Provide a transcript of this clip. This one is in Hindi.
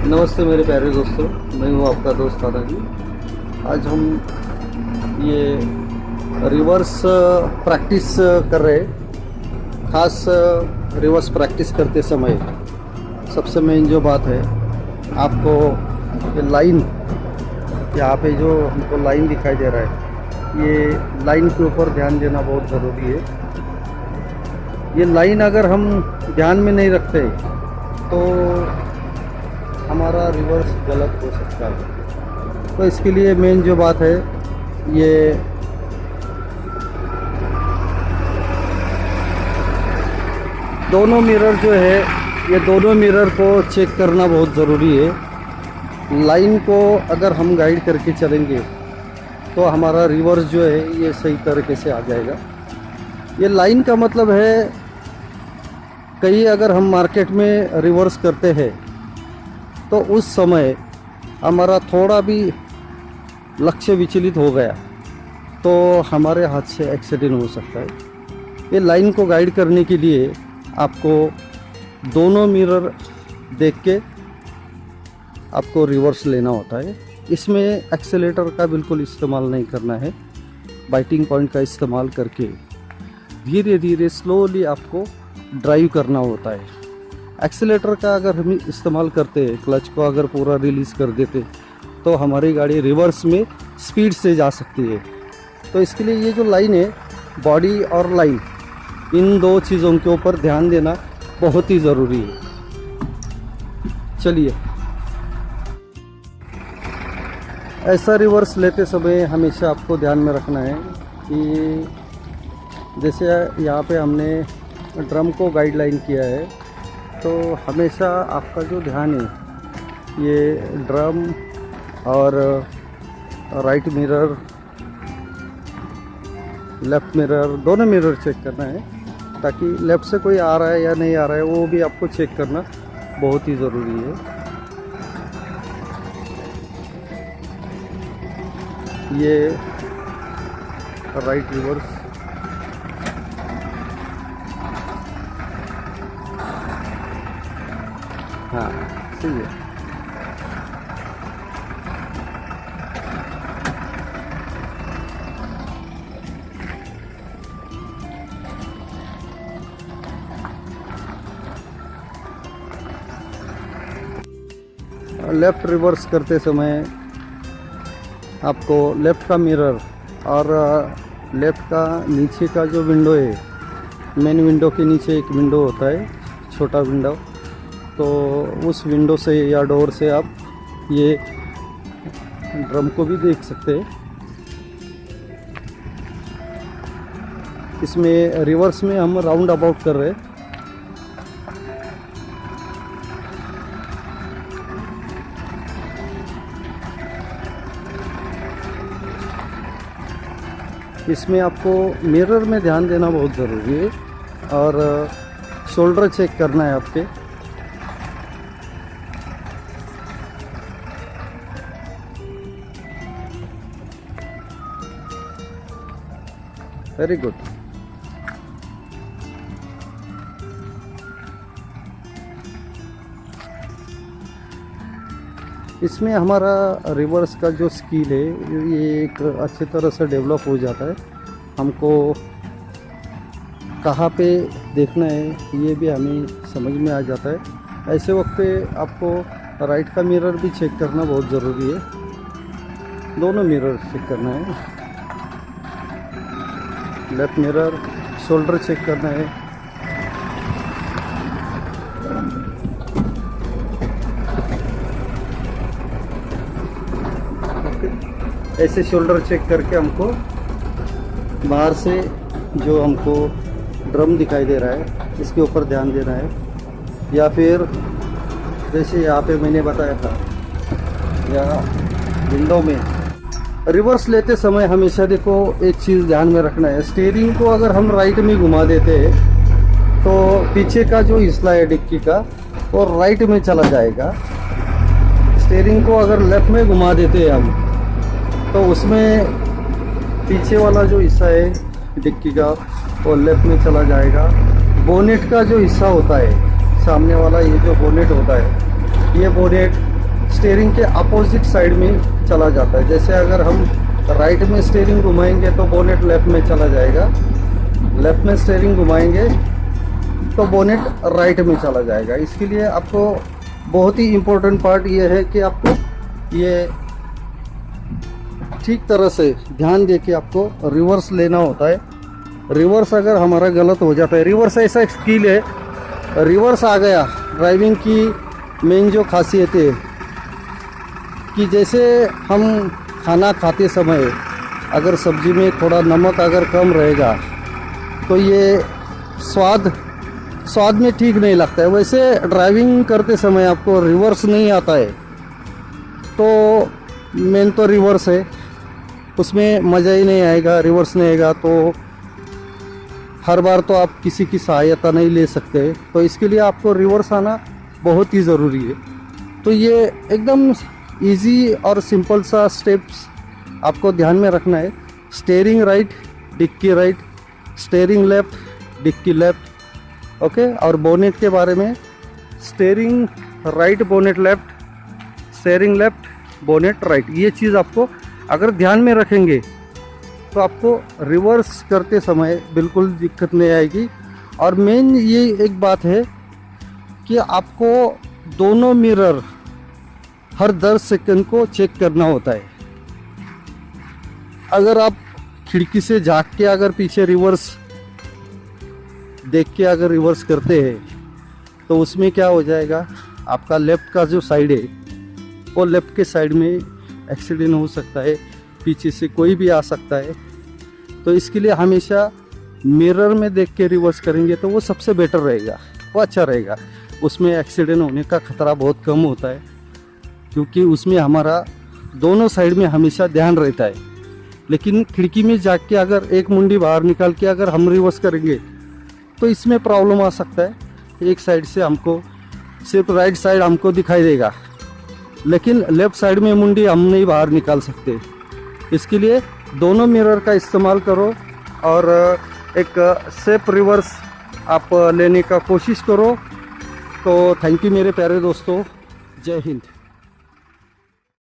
नमस्ते मेरे प्यारे दोस्तों, मैं हूँ आपका दोस्त दादाजी। आज हम ये रिवर्स प्रैक्टिस कर रहे हैं। खास रिवर्स प्रैक्टिस करते समय सबसे मेन जो बात है, आपको ये लाइन, यहाँ पे जो हमको लाइन दिखाई दे रहा है, ये लाइन के ऊपर ध्यान देना बहुत ज़रूरी है। ये लाइन अगर हम ध्यान में नहीं रखते तो हमारा रिवर्स गलत हो सकता है। तो इसके लिए मेन जो बात है, ये दोनों मिरर जो है, ये दोनों मिरर को चेक करना बहुत ज़रूरी है। लाइन को अगर हम गाइड करके चलेंगे तो हमारा रिवर्स जो है ये सही तरीके से आ जाएगा। ये लाइन का मतलब है, कहीं अगर हम मार्केट में रिवर्स करते हैं तो उस समय हमारा थोड़ा भी लक्ष्य विचलित हो गया तो हमारे हाथ से एक्सीडेंट हो सकता है। ये लाइन को गाइड करने के लिए आपको दोनों मिरर देख के आपको रिवर्स लेना होता है। इसमें एक्सेलेटर का बिल्कुल इस्तेमाल नहीं करना है। बाइटिंग पॉइंट का इस्तेमाल करके धीरे धीरे स्लोली आपको ड्राइव करना होता है। एक्सेलेटर का अगर हम इस्तेमाल करते, क्लच को अगर पूरा रिलीज़ कर देते तो हमारी गाड़ी रिवर्स में स्पीड से जा सकती है। तो इसके लिए ये जो लाइन है, बॉडी और लाइन, इन दो चीज़ों के ऊपर ध्यान देना बहुत ही ज़रूरी है। चलिए, ऐसा रिवर्स लेते समय हमेशा आपको ध्यान में रखना है कि जैसे यहाँ पे हमने ड्रम को गाइडलाइन किया है, तो हमेशा आपका जो ध्यान है ये ड्रम और राइट मिरर, लेफ़्ट मिरर, दोनों मिरर चेक करना है, ताकि लेफ़्ट से कोई आ रहा है या नहीं आ रहा है वो भी आपको चेक करना बहुत ही ज़रूरी है। ये राइट रिवर्स, हाँ सही है। लेफ़्ट रिवर्स करते समय आपको लेफ़्ट का मिरर और लेफ़्ट का नीचे का जो विंडो है, मेन विंडो के नीचे एक विंडो होता है, छोटा विंडो, तो उस विंडो से या डोर से आप ये ड्रम को भी देख सकते हैं। इसमें रिवर्स में हम राउंड अबाउट कर रहे हैं। इसमें आपको मिरर में ध्यान देना बहुत ज़रूरी है और शोल्डर चेक करना है आपके। Very good. इसमें हमारा रिवर्स का जो स्किल है ये एक अच्छी तरह से डेवलप हो जाता है। हमको कहाँ पे देखना है ये भी हमें समझ में आ जाता है। ऐसे वक्त पे आपको राइट का मिरर भी चेक करना बहुत ज़रूरी है। दोनों मिरर चेक करना है, लेफ्ट मिरर, शोल्डर चेक करना है। ओके, ऐसे शोल्डर चेक करके हमको बाहर से जो हमको ड्रम दिखाई दे रहा है इसके ऊपर ध्यान देना है, या फिर जैसे यहाँ पे मैंने बताया था, या विंडो में रिवर्स लेते समय हमेशा देखो एक चीज़ ध्यान में रखना है। स्टीयरिंग को अगर हम राइट में घुमा देते हैं तो पीछे का जो हिस्सा है डिक्की का वो राइट में चला जाएगा। स्टीयरिंग को अगर लेफ्ट में घुमा देते हैं हम तो उसमें पीछे वाला जो हिस्सा है डिक्की का वो लेफ्ट में चला जाएगा। बोनेट का जो हिस्सा होता है, सामने वाला ये जो बोनेट होता है, ये बोनेट स्टीयरिंग के अपोजिट साइड में चला जाता है। जैसे अगर हम राइट में स्टीयरिंग घुमाएंगे तो बोनेट लेफ्ट में चला जाएगा, लेफ्ट में स्टीयरिंग घुमाएंगे तो बोनेट राइट में चला जाएगा। इसके लिए आपको बहुत ही इम्पोर्टेंट पार्ट ये है कि आपको ये ठीक तरह से ध्यान दे के आपको रिवर्स लेना होता है। रिवर्स अगर हमारा गलत हो जाता है, रिवर्स ऐसा एक स्किल है, रिवर्स आ गया ड्राइविंग की मेन जो खासियत है कि जैसे हम खाना खाते समय अगर सब्जी में थोड़ा नमक अगर कम रहेगा तो ये स्वाद में ठीक नहीं लगता है। वैसे ड्राइविंग करते समय आपको रिवर्स नहीं आता है तो मेन तो रिवर्स है, उसमें मज़ा ही नहीं आएगा। रिवर्स नहीं आएगा तो हर बार तो आप किसी की सहायता नहीं ले सकते, तो इसके लिए आपको रिवर्स आना बहुत ही ज़रूरी है। तो ये एकदम इजी और सिंपल सा स्टेप्स आपको ध्यान में रखना है। Steering right, dicky right, steering left, dicky left, okay. और बोनेट के बारे में steering right, bonnet left, steering left, bonnet right, ये चीज़ आपको अगर ध्यान में रखेंगे तो आपको रिवर्स करते समय बिल्कुल दिक्कत नहीं आएगी। और मेन ये एक बात है कि आपको दोनों मिरर हर 10 सेकंड को चेक करना होता है। अगर आप खिड़की से झांक के अगर पीछे रिवर्स देख के अगर रिवर्स करते हैं तो उसमें क्या हो जाएगा, आपका लेफ़्ट का जो साइड है वो लेफ़्ट के साइड में एक्सीडेंट हो सकता है, पीछे से कोई भी आ सकता है। तो इसके लिए हमेशा मिरर में देख के रिवर्स करेंगे तो वो सबसे बेटर रहेगा, वो अच्छा रहेगा। उसमें एक्सीडेंट होने का खतरा बहुत कम होता है क्योंकि उसमें हमारा दोनों साइड में हमेशा ध्यान रहता है। लेकिन खिड़की में जाके अगर एक मुंडी बाहर निकाल के अगर हम रिवर्स करेंगे तो इसमें प्रॉब्लम आ सकता है। एक साइड से हमको सिर्फ राइट साइड हमको दिखाई देगा, लेकिन लेफ्ट साइड में मुंडी हम नहीं बाहर निकाल सकते। इसके लिए दोनों मिरर का इस्तेमाल करो और एक सेफ रिवर्स आप लेने का कोशिश करो। तो थैंक यू मेरे प्यारे दोस्तों, जय हिंद।